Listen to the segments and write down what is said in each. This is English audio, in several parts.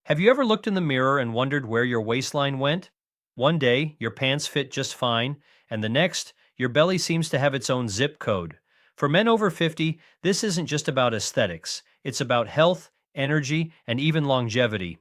Have you ever looked in the mirror and wondered where your waistline went? One day, your pants fit just fine, and the next, your belly seems to have its own zip code. For men over 50, this isn't just about aesthetics, it's about health, energy, and even longevity.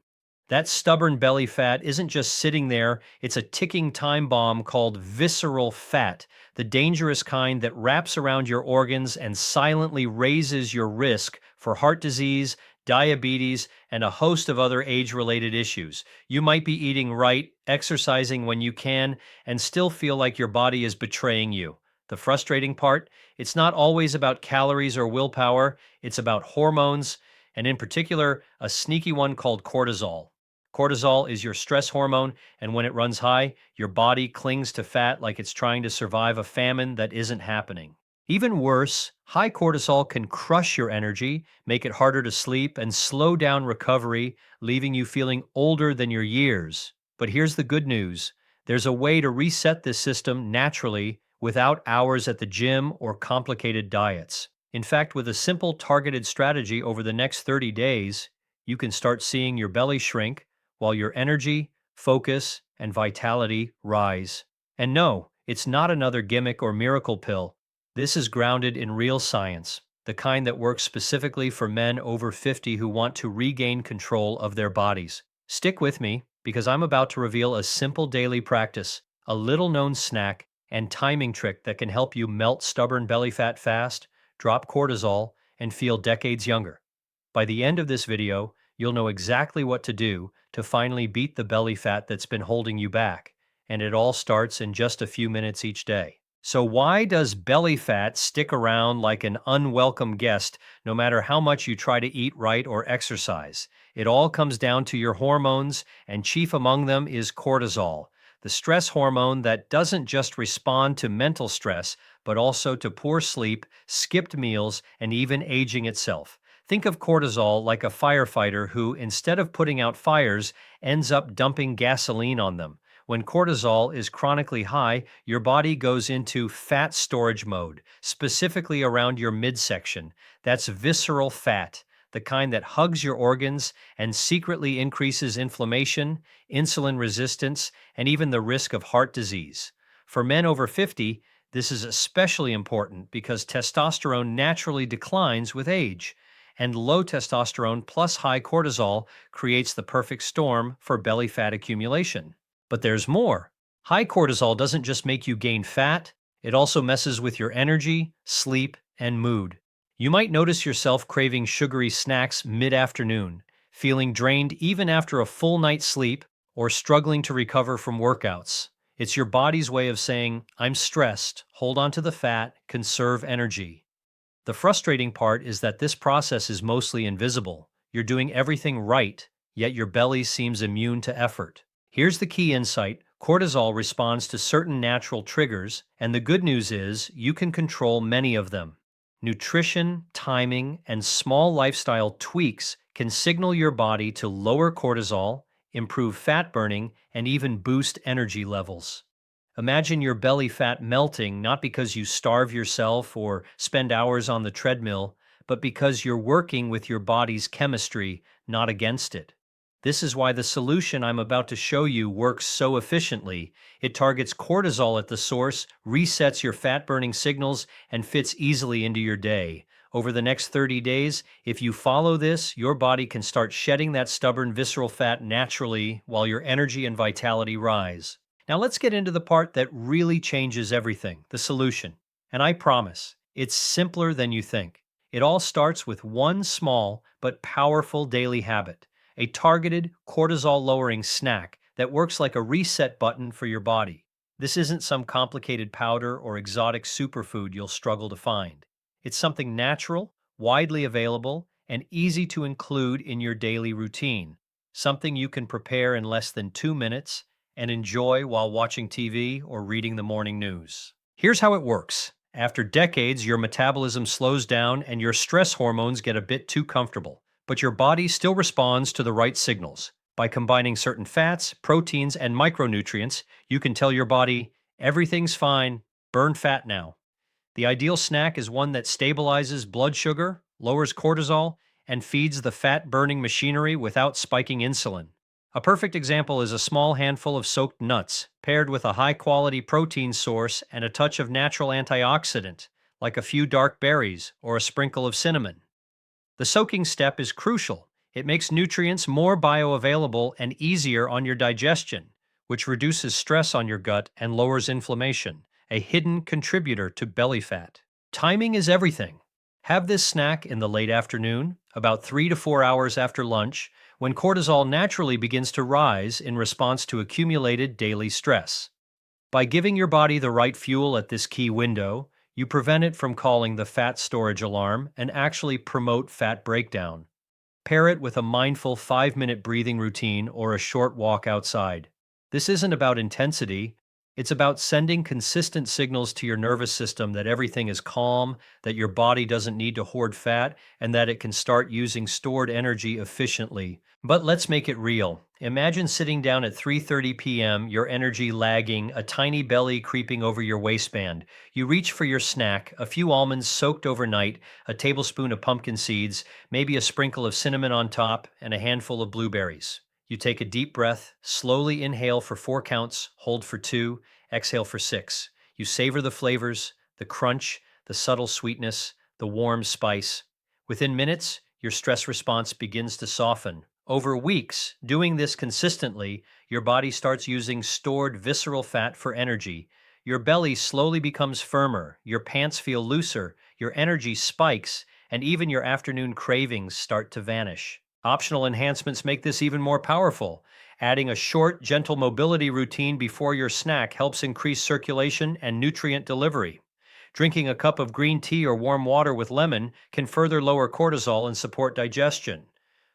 That stubborn belly fat isn't just sitting there, it's a ticking time bomb called visceral fat, the dangerous kind that wraps around your organs and silently raises your risk for heart disease, diabetes, and a host of other age-related issues. You might be eating right, exercising when you can, and still feel like your body is betraying you. The frustrating part? It's not always about calories or willpower, it's about hormones, and in particular, a sneaky one called cortisol. Cortisol is your stress hormone, and when it runs high, your body clings to fat like it's trying to survive a famine that isn't happening. Even worse, high cortisol can crush your energy, make it harder to sleep, and slow down recovery, leaving you feeling older than your years. But here's the good news. There's a way to reset this system naturally without hours at the gym or complicated diets. In fact, with a simple targeted strategy over the next 30 days, you can start seeing your belly shrink while your energy, focus, and vitality rise. And no, it's not another gimmick or miracle pill. This is grounded in real science, the kind that works specifically for men over 50 who want to regain control of their bodies. Stick with me, because I'm about to reveal a simple daily practice, a little-known snack, and timing trick that can help you melt stubborn belly fat fast, drop cortisol, and feel decades younger. By the end of this video, you'll know exactly what to do to finally beat the belly fat that's been holding you back, and it all starts in just a few minutes each day. So why does belly fat stick around like an unwelcome guest no matter how much you try to eat right or exercise? It all comes down to your hormones, and chief among them is cortisol, the stress hormone that doesn't just respond to mental stress, but also to poor sleep, skipped meals, and even aging itself. Think of cortisol like a firefighter who, instead of putting out fires, ends up dumping gasoline on them. When cortisol is chronically high, your body goes into fat storage mode, specifically around your midsection. That's visceral fat, the kind that hugs your organs and secretly increases inflammation, insulin resistance, and even the risk of heart disease. For men over 50, this is especially important because testosterone naturally declines with age, and low testosterone plus high cortisol creates the perfect storm for belly fat accumulation. But there's more. High cortisol doesn't just make you gain fat, it also messes with your energy, sleep, and mood. You might notice yourself craving sugary snacks mid-afternoon, feeling drained even after a full night's sleep, or struggling to recover from workouts. It's your body's way of saying, I'm stressed, hold on to the fat, conserve energy. The frustrating part is that this process is mostly invisible. You're doing everything right, yet your belly seems immune to effort. Here's the key insight. Cortisol responds to certain natural triggers, and the good news is you can control many of them. Nutrition, timing, and small lifestyle tweaks can signal your body to lower cortisol, improve fat burning, and even boost energy levels. Imagine your belly fat melting not because you starve yourself or spend hours on the treadmill, but because you're working with your body's chemistry, not against it. This is why the solution I'm about to show you works so efficiently. It targets cortisol at the source, resets your fat-burning signals, and fits easily into your day. Over the next 30 days, if you follow this, your body can start shedding that stubborn visceral fat naturally while your energy and vitality rise. Now let's get into the part that really changes everything, the solution. And I promise, it's simpler than you think. It all starts with one small but powerful daily habit. A targeted, cortisol-lowering snack that works like a reset button for your body. This isn't some complicated powder or exotic superfood you'll struggle to find. It's something natural, widely available, and easy to include in your daily routine. Something you can prepare in less than 2 minutes and enjoy while watching TV or reading the morning news. Here's how it works. After decades, your metabolism slows down and your stress hormones get a bit too comfortable. But your body still responds to the right signals. By combining certain fats, proteins, and micronutrients, you can tell your body, everything's fine, burn fat now. The ideal snack is one that stabilizes blood sugar, lowers cortisol, and feeds the fat-burning machinery without spiking insulin. A perfect example is a small handful of soaked nuts, paired with a high-quality protein source and a touch of natural antioxidant, like a few dark berries or a sprinkle of cinnamon. The soaking step is crucial. It makes nutrients more bioavailable and easier on your digestion, which reduces stress on your gut and lowers inflammation, a hidden contributor to belly fat. Timing is everything. Have this snack in the late afternoon, about 3 to 4 hours after lunch, when cortisol naturally begins to rise in response to accumulated daily stress. By giving your body the right fuel at this key window, you prevent it from calling the fat storage alarm and actually promote fat breakdown. Pair it with a mindful 5-minute breathing routine or a short walk outside. This isn't about intensity, it's about sending consistent signals to your nervous system that everything is calm, that your body doesn't need to hoard fat, and that it can start using stored energy efficiently. But let's make it real. Imagine sitting down at 3:30 p.m., your energy lagging, a tiny belly creeping over your waistband. You reach for your snack, a few almonds soaked overnight, a tablespoon of pumpkin seeds, maybe a sprinkle of cinnamon on top, and a handful of blueberries. You take a deep breath, slowly inhale for 4 counts, hold for 2, exhale for 6. You savor the flavors, the crunch, the subtle sweetness, the warm spice. Within minutes, your stress response begins to soften. Over weeks, doing this consistently, your body starts using stored visceral fat for energy. Your belly slowly becomes firmer, your pants feel looser, your energy spikes, and even your afternoon cravings start to vanish. Optional enhancements make this even more powerful. Adding a short, gentle mobility routine before your snack helps increase circulation and nutrient delivery. Drinking a cup of green tea or warm water with lemon can further lower cortisol and support digestion.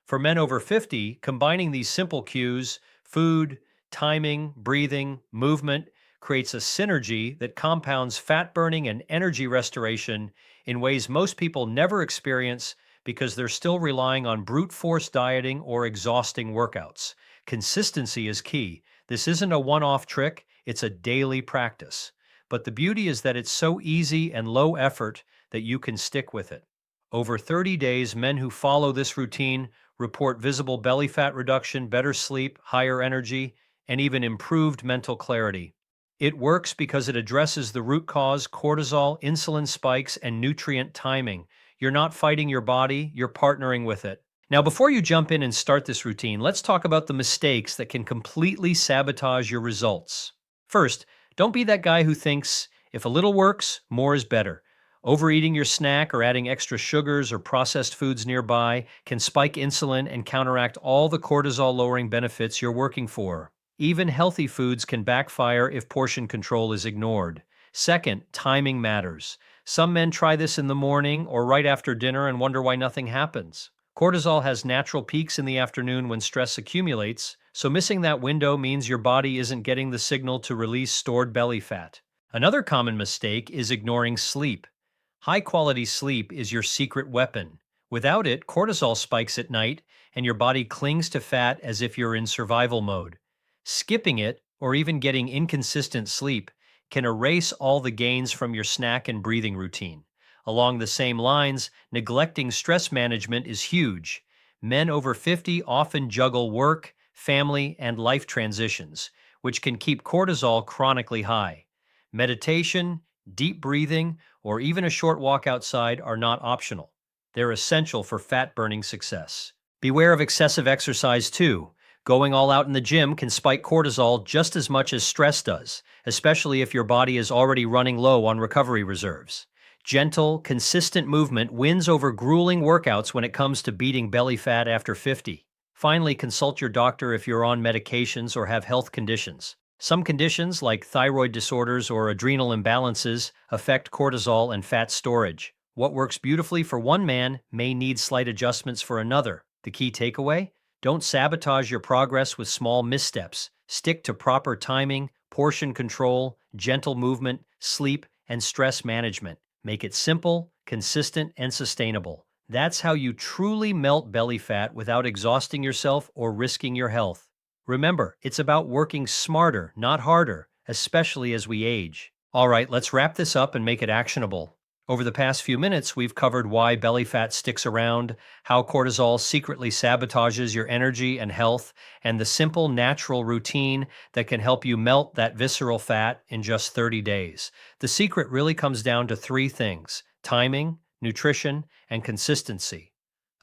For men over 50, combining these simple cues, food, timing, breathing, movement, creates a synergy that compounds fat burning and energy restoration in ways most people never experience because they're still relying on brute force dieting or exhausting workouts. Consistency is key. This isn't a one-off trick, it's a daily practice. But the beauty is that it's so easy and low effort that you can stick with it. Over 30 days, men who follow this routine report visible belly fat reduction, better sleep, higher energy, and even improved mental clarity. It works because it addresses the root cause: cortisol, insulin spikes, and nutrient timing. You're not fighting your body, you're partnering with it. Now, before you jump in and start this routine, let's talk about the mistakes that can completely sabotage your results. First, don't be that guy who thinks if a little works, more is better. Overeating your snack or adding extra sugars or processed foods nearby can spike insulin and counteract all the cortisol-lowering benefits you're working for. Even healthy foods can backfire if portion control is ignored. Second, timing matters. Some men try this in the morning or right after dinner and wonder why nothing happens. Cortisol has natural peaks in the afternoon when stress accumulates, so missing that window means your body isn't getting the signal to release stored belly fat. Another common mistake is ignoring sleep. High-quality sleep is your secret weapon. Without it, cortisol spikes at night, and your body clings to fat as if you're in survival mode. Skipping it, or even getting inconsistent sleep, can erase all the gains from your snack and breathing routine. Along the same lines, neglecting stress management is huge. Men over 50 often juggle work, family, and life transitions, which can keep cortisol chronically high. Meditation, deep breathing, or even a short walk outside are not optional. They're essential for fat-burning success. Beware of excessive exercise too. Going all out in the gym can spike cortisol just as much as stress does, especially if your body is already running low on recovery reserves. Gentle, consistent movement wins over grueling workouts when it comes to beating belly fat after 50. Finally, consult your doctor if you're on medications or have health conditions. Some conditions, like thyroid disorders or adrenal imbalances, affect cortisol and fat storage. What works beautifully for one man may need slight adjustments for another. The key takeaway? Don't sabotage your progress with small missteps. Stick to proper timing, portion control, gentle movement, sleep, and stress management. Make it simple, consistent, and sustainable. That's how you truly melt belly fat without exhausting yourself or risking your health. Remember, it's about working smarter, not harder, especially as we age. All right, let's wrap this up and make it actionable. Over the past few minutes, we've covered why belly fat sticks around, how cortisol secretly sabotages your energy and health, and the simple, natural routine that can help you melt that visceral fat in just 30 days. The secret really comes down to three things: timing, nutrition, and consistency.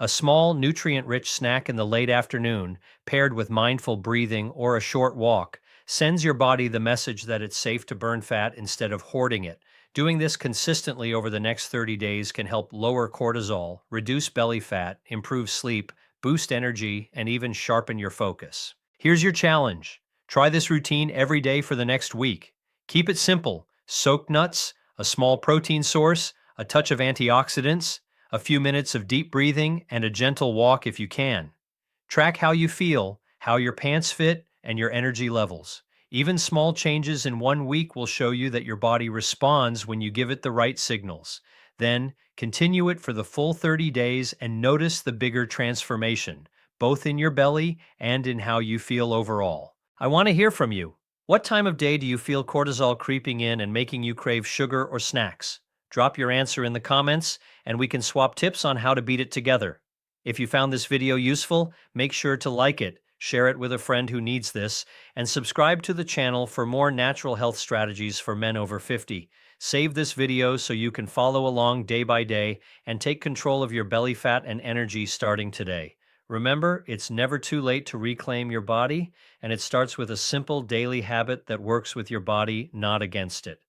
A small, nutrient rich snack in the late afternoon, paired with mindful breathing or a short walk, sends your body the message that it's safe to burn fat instead of hoarding it. Doing this consistently over the next 30 days can help lower cortisol, reduce belly fat, improve sleep, boost energy, and even sharpen your focus. Here's your challenge. Try this routine every day for the next week. Keep it simple: soaked nuts, a small protein source, a touch of antioxidants, a few minutes of deep breathing, and a gentle walk if you can. Track how you feel, how your pants fit, and your energy levels. Even small changes in 1 week will show you that your body responds when you give it the right signals. Then, continue it for the full 30 days and notice the bigger transformation, both in your belly and in how you feel overall. I want to hear from you. What time of day do you feel cortisol creeping in and making you crave sugar or snacks? Drop your answer in the comments, and we can swap tips on how to beat it together. If you found this video useful, make sure to like it, share it with a friend who needs this, and subscribe to the channel for more natural health strategies for men over 50. Save this video so you can follow along day by day and take control of your belly fat and energy starting today. Remember, it's never too late to reclaim your body, and it starts with a simple daily habit that works with your body, not against it.